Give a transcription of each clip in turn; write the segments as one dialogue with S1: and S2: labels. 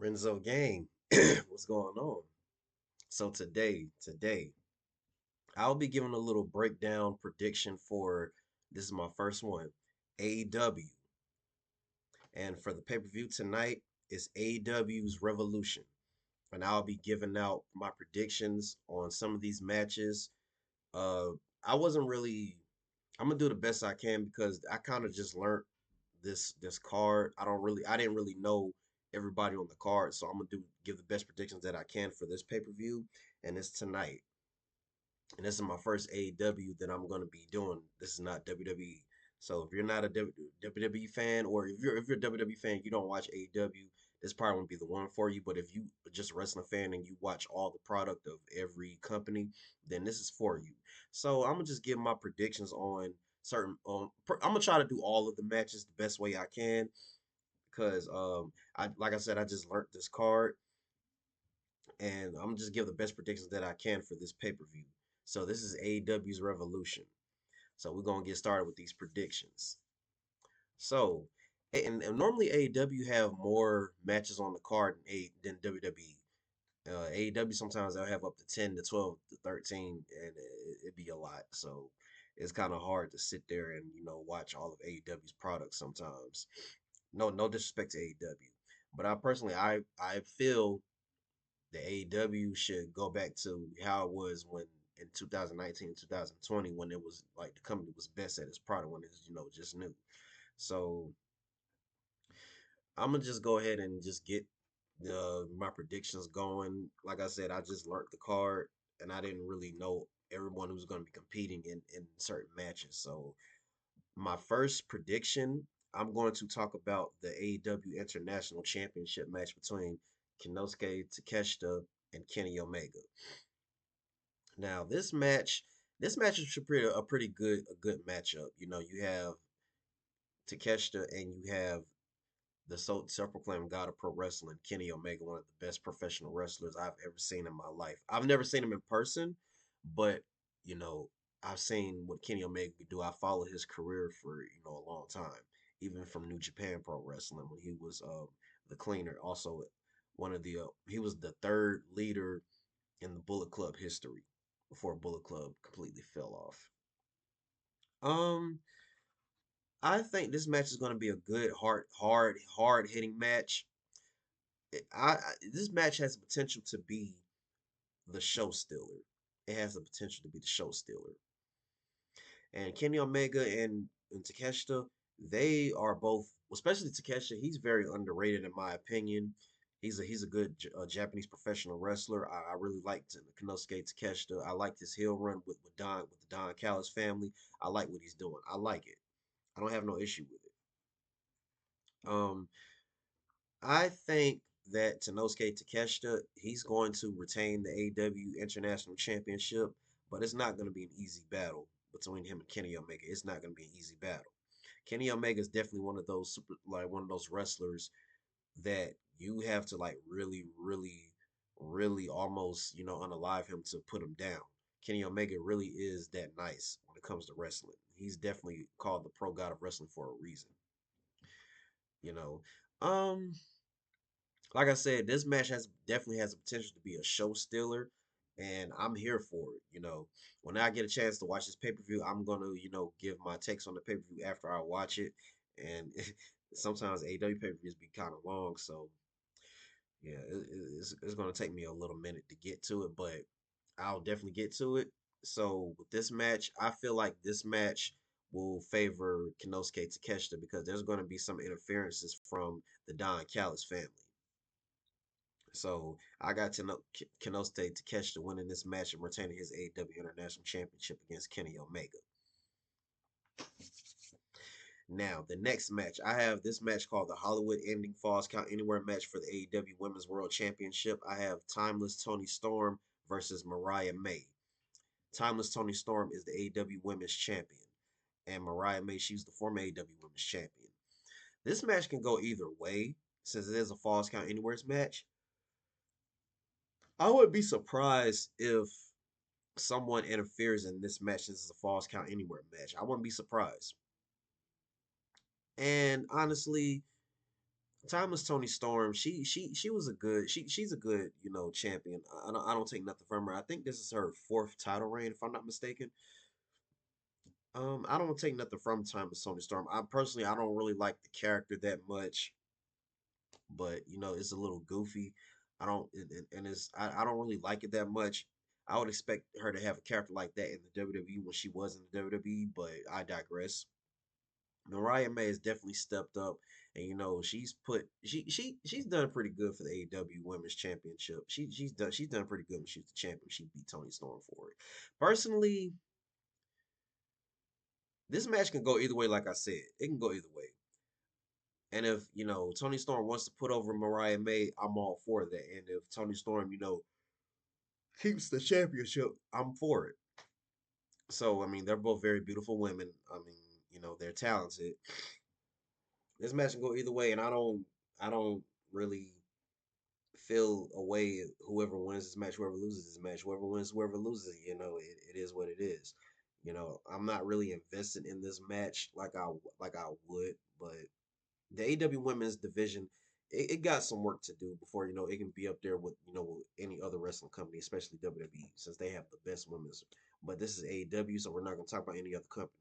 S1: Renzo Gang, what's going on? So today, I'll be giving a little breakdown prediction for this is my first one, AEW. And for the pay-per-view tonight, it's AEW's Revolution. And I'll be giving out my predictions on some of these matches. Uh I wasn't really I'm gonna do the best I can because I kind of just learned this card. I didn't really know everybody on the card, so I'm gonna do give the best predictions that I can for this pay-per-view, and it's tonight. And this is my first AEW that I'm gonna be doing. This is not WWE. So if you're not a WWE fan, or if you're a WWE fan, you don't watch AEW, this probably won't be the one for you. But if you are just a wrestling fan and you watch all the product of every company, then this is for you. So I'm gonna just give my predictions on certain. I'm gonna try to do all of the matches the best way I can because I like I said, I just learned this card, and I'm just give the best predictions that I can for this pay per view. So this is AEW's Revolution. So we're gonna get started with these predictions. So, and normally AEW have more matches on the card than WWE. AEW sometimes they'll have up to 10 to 12 to 13, and it'd be a lot. So it's kind of hard to sit there and watch all of AEW's products sometimes. No disrespect to AEW, but I personally I feel the AEW should go back to how it was when in 2019 2020 when it was like the company was best at its product when it's just new. So I'm gonna just go ahead and just get my predictions going. Like I said, I just learned the card and I didn't really know everyone who's going to be competing in certain matches. So my first prediction, I'm going to talk about the AEW International Championship match between Kinosuke Takeshita and Kenny Omega. Now this match is a pretty good matchup. You have Takeshita and you have the self-proclaimed god of pro wrestling, Kenny Omega, one of the best professional wrestlers I've ever seen in my life. I've never seen him in person, but you know, I've seen what Kenny Omega could do. I followed his career for a long time, even from New Japan Pro Wrestling when he was the cleaner. Also, he was the third leader in the Bullet Club history before Bullet Club completely fell off. Um, I think this match is going to be a good, hard hitting match. This match has the potential to be the show stealer. It has the potential to be the show stealer. And Kenny Omega and Takeshita, they are both, especially Takeshita. He's very underrated in my opinion. He's a good Japanese professional wrestler. I really liked Konosuke Takeshita. I liked his heel run with the Don Callis family. I like what he's doing. I like it. I don't have no issue with it. Um, I think that Tenosuke Takeshita, he's going to retain the AEW International Championship, but it's not going to be an easy battle between him and Kenny Omega. It's not going to be an easy battle. Kenny Omega is definitely one of those wrestlers that you have to like really, really, really almost unalive him to put him down. Kenny Omega really is that nice when it comes to wrestling. He's definitely called the pro god of wrestling for a reason. You know, um, like I said, this match has definitely has the potential to be a show stealer, and I'm here for it. When I get a chance to watch this pay per view, I'm gonna give my takes on the pay per view after I watch it. And sometimes AEW pay per views be kind of long, so yeah, it's gonna take me a little minute to get to it, but I'll definitely get to it. So with this match, I feel like this match will favor Kinosuke Takeshita because there's going to be some interferences from the Don Callis family. So I got to know Kenosuke Takeshita winning this match and retaining his AEW International Championship against Kenny Omega. Now, the next match, I have this match called the Hollywood Ending Falls Count Anywhere match for the AEW Women's World Championship. I have Timeless Tony Storm versus Mariah May. Timeless Tony Storm is the AEW Women's Champion, and Mariah May, she's the former AEW Women's Champion. This match can go either way since it is a Falls Count Anywhere's match. I would be surprised if someone interferes in this match. This is a Falls Count Anywhere match. I wouldn't be surprised. And honestly, Timeless Tony Storm, she was a good she's a good champion. I don't take nothing from her. I think this is her fourth title reign, if I'm not mistaken. I don't take nothing from Timeless Tony Storm. I don't really like the character that much, but it's a little goofy. I don't and it's I don't really like it that much. I would expect her to have a character like that in the WWE when she was in the WWE, but I digress. Mariah May has definitely stepped up, and she's put she's done pretty good for the AEW Women's Championship. She's done pretty good when she was the champion. She beat Tony Storm for it. Personally, this match can go either way. Like I said, it can go either way. And if Tony Storm wants to put over Mariah May, I'm all for that. And if Tony Storm keeps the championship, I'm for it. So I mean, they're both very beautiful women. I mean, they're talented. This match can go either way, and I don't really feel a way whoever wins this match, whoever loses this match, whoever wins, whoever loses, it is what it is. I'm not really invested in this match like I would, but the AEW Women's Division, it got some work to do before it can be up there with with any other wrestling company, especially WWE, since they have the best women's. But this is AEW, so we're not going to talk about any other company.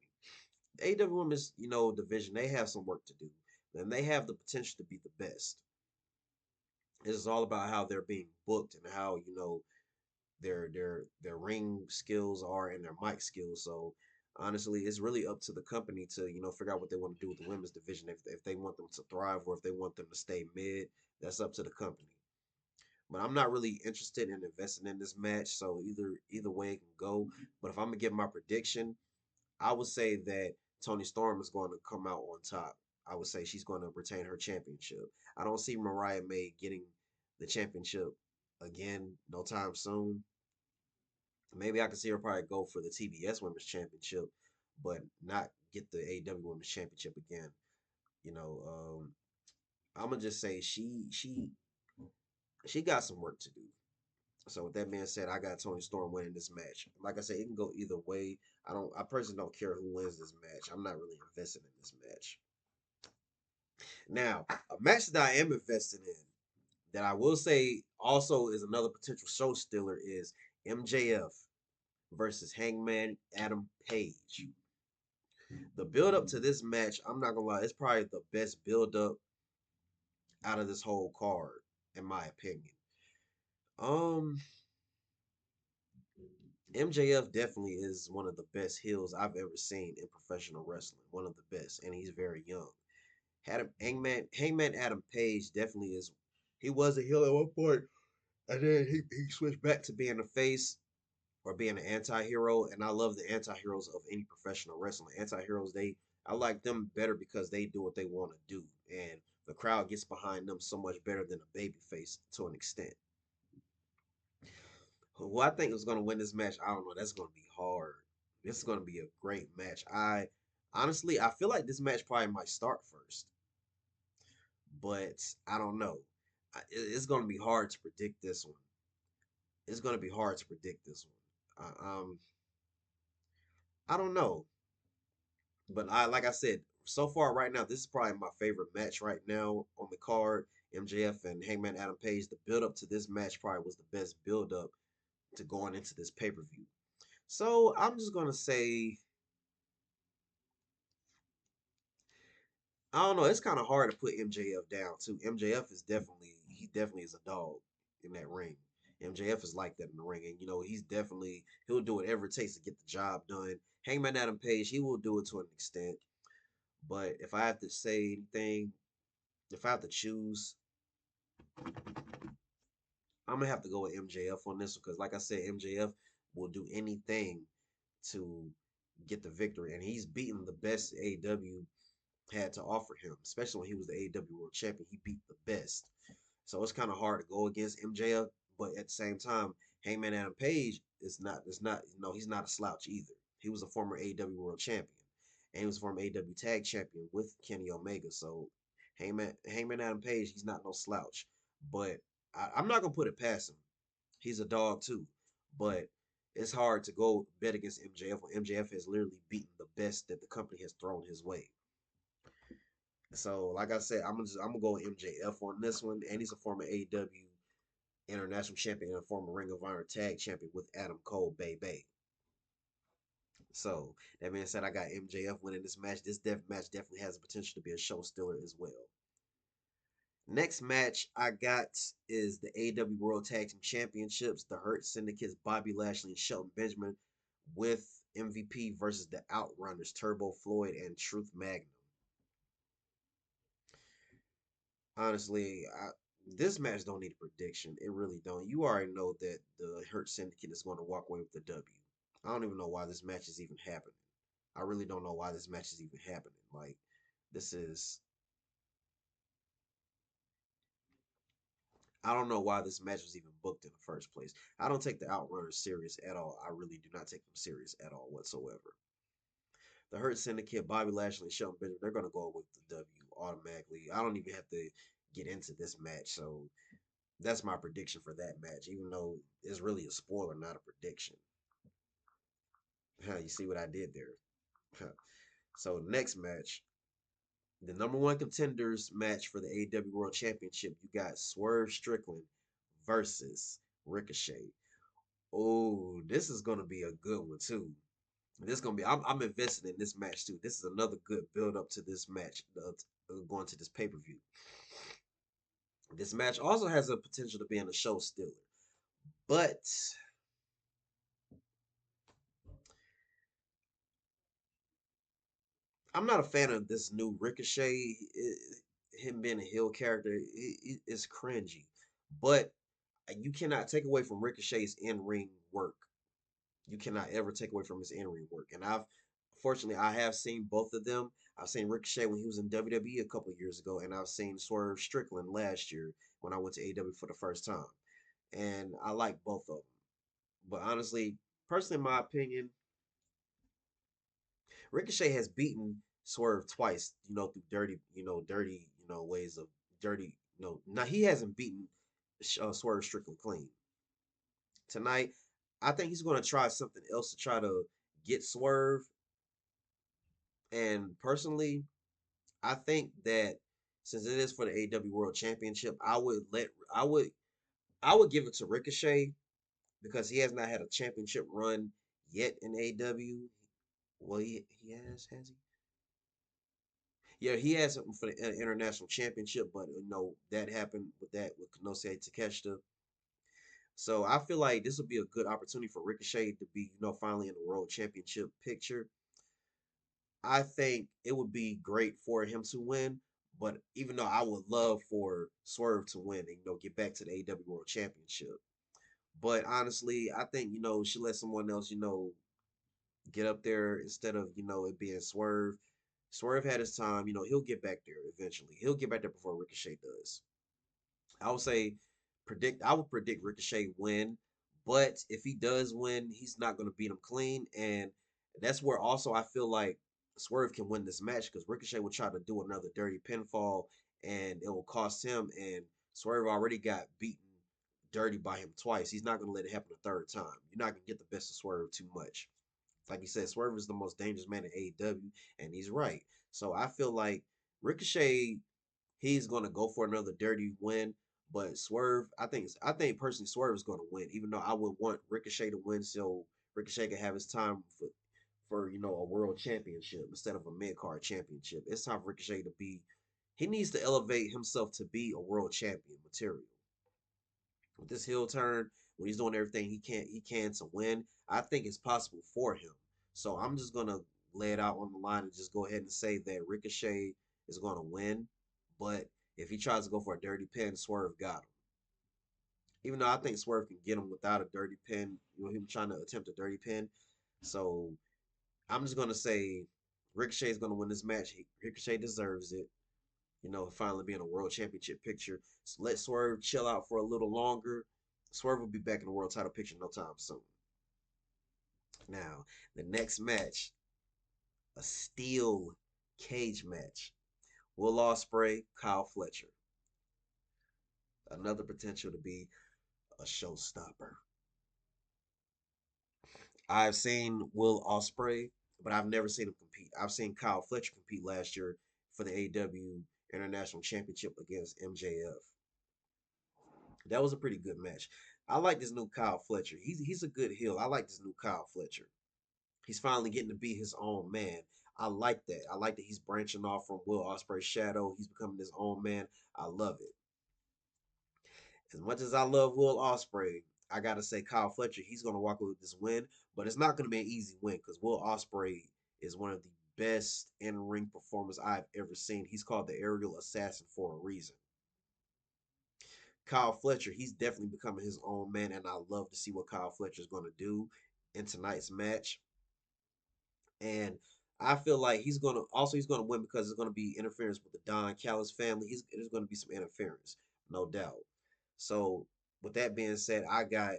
S1: The AEW Women's division, they have some work to do, and they have the potential to be the best. This is all about how they're being booked and how their ring skills are and their mic skills. So honestly, it's really up to the company to figure out what they want to do with the women's division. If they want them to thrive or if they want them to stay mid, that's up to the company. But I'm not really interested in investing in this match, so either way it can go. But if I'm gonna give my prediction, I would say that Tony Storm is going to come out on top. I would say she's going to retain her championship. I don't see Mariah May getting the championship again no time soon. Maybe I could see her probably go for the TBS Women's Championship, but not get the AEW Women's Championship again. You know, I'm gonna just say she got some work to do. So with that being said, I got Tony Storm winning this match. Like I said, it can go either way. I personally don't care who wins this match. I'm not really invested in this match. Now, a match that I am invested in that I will say also is another potential show stealer is MJF versus Hangman Adam Page. The build up to this match, I'm not gonna lie, it's probably the best build up out of this whole card, in my opinion. Um, MJF definitely is one of the best heels I've ever seen in professional wrestling. One of the best, and he's very young. Hangman Adam Page definitely is. He was a heel at one point, and then he switched back to being a face or being an anti-hero. And I love the anti-heroes of any professional wrestling. Anti-heroes, I like them better because they do what they want to do, and the crowd gets behind them so much better than a baby face to an extent. Who I think is going to win this match, I don't know. That's going to be hard. This is going to be a great match. I feel like this match probably might start first, but I don't know. It's going to be hard to predict this one. It's going to be hard to predict this one. I don't know, but like I said, so far right now, this is probably my favorite match right now on the card. MJF and Hangman Adam Page. The build up to this match probably was the best build up to going into this pay per view. So I'm just gonna say I don't know. It's kind of hard to put MJF down too. MJF is definitely is a dog in that ring. MJF is like that in the ring, and he'll do whatever it takes to get the job done. Hangman Adam Page, he will do it to an extent, but if I have to say anything, if I have to choose, I'm gonna have to go with MJF on this one because, like I said, MJF will do anything to get the victory, and he's beaten the best AEW had to offer him, especially when he was the AEW World Champion. He beat the best. So it's kind of hard to go against MJF, but at the same time, Hangman Adam Page he's not a slouch either. He was a former AEW World Champion, and he was a former AEW Tag Champion with Kenny Omega. So Hangman Adam Page, he's not no slouch. But I'm not gonna put it past him. He's a dog too, but it's hard to go bet against MJF when MJF has literally beaten the best that the company has thrown his way. So, like I said, I'm gonna go with MJF on this one, and he's a former AEW International Champion and a former Ring of Honor Tag Champion with Adam Cole, baby. So that being said, I got MJF winning this match. This match definitely has the potential to be a show stealer as well. Next match I got is the AEW World Tag Team Championships. The Hurt Syndicate's Bobby Lashley and Shelton Benjamin with MVP versus the Outrunners, Turbo Floyd and Truth Magnum. Honestly, this match don't need a prediction. It really don't. You already know that the Hurt Syndicate is going to walk away with the W. I don't even know why this match is even happening. I really don't know why this match is even happening. Like, this is. I don't know why this match was even booked in the first place. I don't take the Outrunners serious at all. I really do not take them serious at all whatsoever. The Hurt Syndicate, Bobby Lashley, and Shelton Benjamin, they're going to go with the W automatically. I don't even have to get into this match. So that's my prediction for that match, even though it's really a spoiler, not a prediction. You see what I did there? So next match, the number one contenders match for the AEW World Championship. You got Swerve Strickland versus Ricochet. Oh, this is gonna be a good one too. This is gonna be. I'm invested in this match too. This is another good build up to this match, going to this pay per view. This match also has a potential to be in a show stealer, but I'm not a fan of this new Ricochet. Him being a heel character, it's cringy. But you cannot take away from Ricochet's in ring work. You cannot ever take away from his in ring work. And fortunately, I have seen both of them. I've seen Ricochet when he was in WWE a couple years ago, and I've seen Swerve Strickland last year when I went to AEW for the first time. And I like both of them. But honestly, personally, in my opinion, Ricochet has beaten Swerve twice, through dirty, ways of dirty, Now he hasn't beaten Swerve Strickland clean. Tonight, I think he's going to try something else to try to get Swerve. And personally, I think that since it is for the AEW World Championship, I would give it to Ricochet because he has not had a championship run yet in AEW. Well, he has he? Yeah, he has something for the international championship, but that happened with Konosuke Takeshita. So I feel like this would be a good opportunity for Ricochet to be, finally in the world championship picture. I think it would be great for him to win, but even though I would love for Swerve to win and get back to the AEW World Championship. But honestly, I think she let someone else get up there instead of it being Swerve. Swerve had his time. He'll get back there eventually. He'll get back there before Ricochet does. I would say predict. I would predict Ricochet win, but if he does win, he's not going to beat him clean, and that's where also I feel like Swerve can win this match because Ricochet will try to do another dirty pinfall, and it will cost him. And Swerve already got beaten dirty by him twice. He's not going to let it happen a third time. You're not going to get the best of Swerve too much. Like you said, Swerve is the most dangerous man in AEW, and he's right. So I feel like Ricochet, he's gonna go for another dirty win. But Swerve, I think personally Swerve is gonna win, even though I would want Ricochet to win so Ricochet can have his time for a world championship instead of a mid card championship. It's time for Ricochet to be. He needs to elevate himself to be a world champion material with this heel turn, when he's doing everything he can to win, I think it's possible for him. So I'm just gonna lay it out on the line and just go ahead and say that Ricochet is gonna win. But if he tries to go for a dirty pin, Swerve got him. Even though I think Swerve can get him without a dirty pin, him trying to attempt a dirty pin. So I'm just gonna say Ricochet is gonna win this match. Ricochet deserves it. Finally being a world championship picture. So let Swerve chill out for a little longer. Swerve will be back in the world title picture no time soon. Now, the next match, a steel cage match. Will Ospreay, Kyle Fletcher. Another potential to be a showstopper. I've seen Will Ospreay, but I've never seen him compete. I've seen Kyle Fletcher compete last year, for the AEW International Championship against MJF. That was a pretty good match. I like this new Kyle Fletcher. He's a good heel. I like this new Kyle Fletcher. He's finally getting to be his own man. I like that. I like that he's branching off from Will Ospreay's shadow. He's becoming his own man. I love it. As much as I love Will Ospreay, I gotta say Kyle Fletcher, he's gonna walk away with this win, but it's not gonna be an easy win because Will Ospreay is one of the best in-ring performers I've ever seen. He's called the aerial assassin for a reason. Kyle Fletcher, he's definitely becoming his own man, and I love to see what Kyle Fletcher is gonna do in tonight's match. And I feel like he's gonna win because there's gonna be interference with the Don Callis family. There's gonna be some interference, no doubt. So with that being said, I got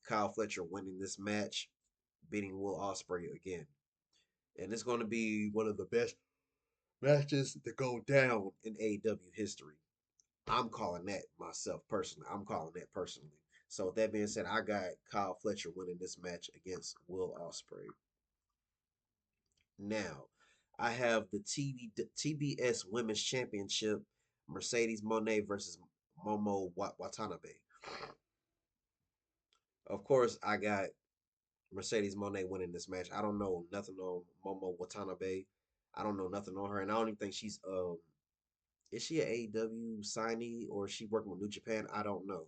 S1: Kyle Fletcher winning this match, beating Will Ospreay again. And it's gonna be one of the best matches to go down in AEW history. I'm calling that myself personally. I'm calling that personally. So with that being said, I got Kyle Fletcher winning this match against Will Ospreay. Now, I have the TBS Women's Championship, Mercedes Monet versus Momo Watanabe. Of course, I got Mercedes Monet winning this match. I don't know nothing on Momo Watanabe. I don't know nothing on her, and I don't even think she's is she an AEW signee or is she working with New Japan? I don't know.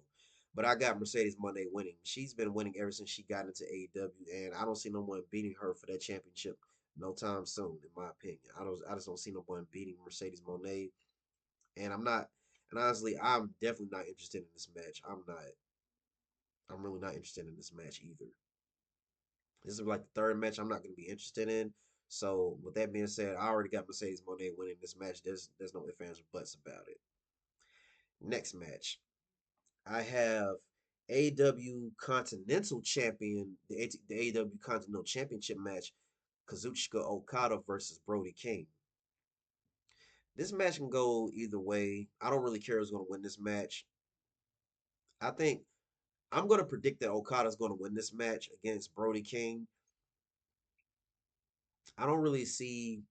S1: But I got Mercedes Monet winning. She's been winning ever since she got into AEW, and I don't see no one beating her for that championship no time soon, in my opinion. I just don't see no one beating Mercedes Monet. And I'm not and honestly, I'm definitely not interested in this match. I'm really not interested in this match either. This is like the third match I'm not gonna be interested in. So with that being said, I already got Mercedes Monet winning this match. There's no ifs, ands, or buts about it. Next match. I have AW Continental Champion, the AW Continental Championship match, Kazuchika Okada versus Brody King. This match can go either way. I don't really care who's going to win this match. I think I'm going to predict that Okada's going to win this match against Brody King. I don't really see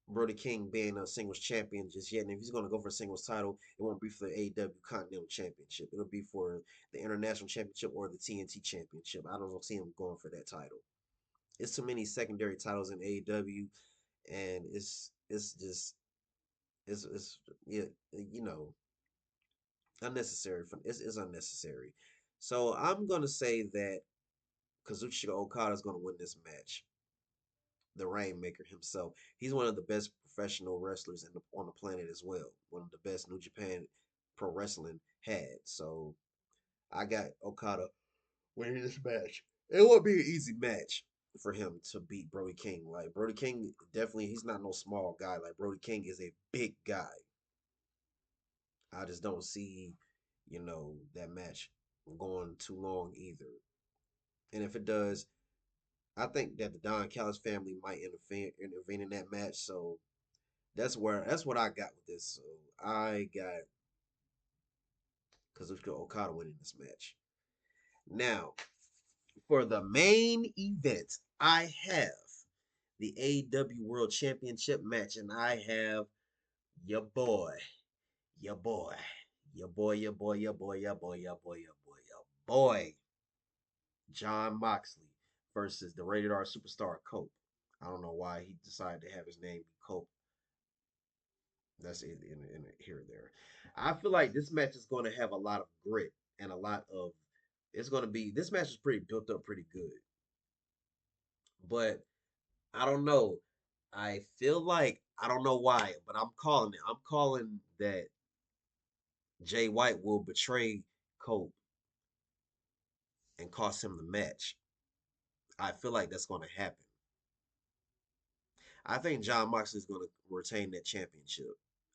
S1: Brody King being a singles champion just yet. And if he's going to go for a singles title, it won't be for the AEW Continental Championship. It'll be for the International Championship or the TNT Championship. I don't see him going for that title. It's too many secondary titles in AEW, and it's just it's yeah, you know, unnecessary. It's unnecessary. So I'm gonna say that Kazuchika Okada is gonna win this match. The Rainmaker himself. He's one of the best professional wrestlers on the planet as well. One of the best New Japan Pro Wrestling had. So I got Okada winning this match. It won't be an easy match for him to beat Brody King. Like Brody King, definitely, he's not no small guy. Like Brody King is a big guy. I just don't see, that match going too long either. And if it does, I think that the Don Callis family might intervene in that match. So that's what I got with this. So I got Kazuchika Okada winning this match. Now, for the main event, I have the AEW World Championship match, and I have your boy, your boy, your boy, your boy, your boy, your boy, your boy, your boy, your boy, John Moxley versus the Rated R superstar Cope. I don't know why he decided to have his name be Cope. That's in here or there. I feel like this match is going to have a lot of grit and a lot of. It's going to be this match is pretty built up, pretty good, but I don't know. I feel like I don't know why, but I'm calling it. I'm calling that Jay White will betray Cope and cost him the match. I feel like that's going to happen. I think John Moxley is going to retain that championship.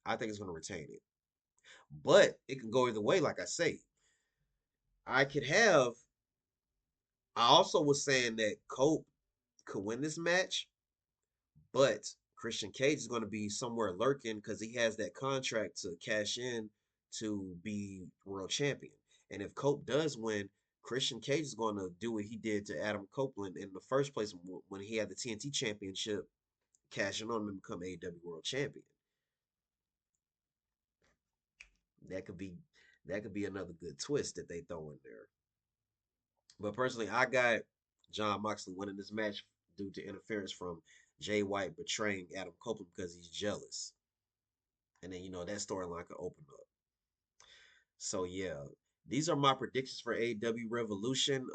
S1: I think he's going to retain it, but it can go either way. Like I say, I could have. I also was saying that Cope could win this match, but Christian Cage is going to be somewhere lurking because he has that contract to cash in to be world champion. And if Cope does win, Christian Cage is going to do what he did to Adam Copeland in the first place when he had the TNT championship cash in on him and become AEW World Champion. That could be that could be another good twist that they throw in there. But personally, I got John Moxley winning this match due to interference from Jay White betraying Adam Copeland because he's jealous. And then that storyline could open up. So yeah, these are my predictions for AEW Revolution.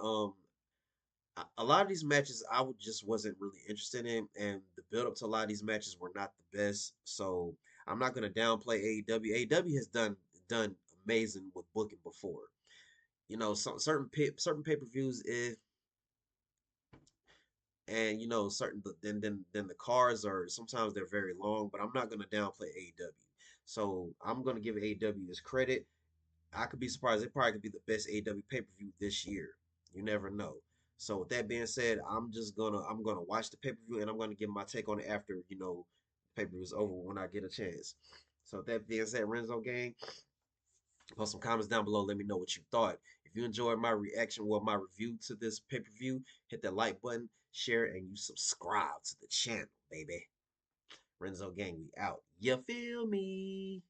S1: A lot of these matches I would just wasn't really interested in, and the build up to a lot of these matches were not the best. So I'm not gonna downplay AEW. AEW has done amazing with booking before. Some certain pay per views if and certain then the cards are sometimes they're very long, but I'm not gonna downplay AEW. So I'm gonna give AEW this credit. I could be surprised. It probably could be the best AEW pay per view this year. You never know. So with that being said, I'm gonna watch the pay per view and I'm gonna give my take on it after pay per view is over when I get a chance. So with that being said, Renzo gang, post some comments down below. Let me know what you thought. If you enjoyed my reaction or my review to this pay per view, hit that like button, share, and you subscribe to the channel, baby. Renzo gang, we out. You feel me?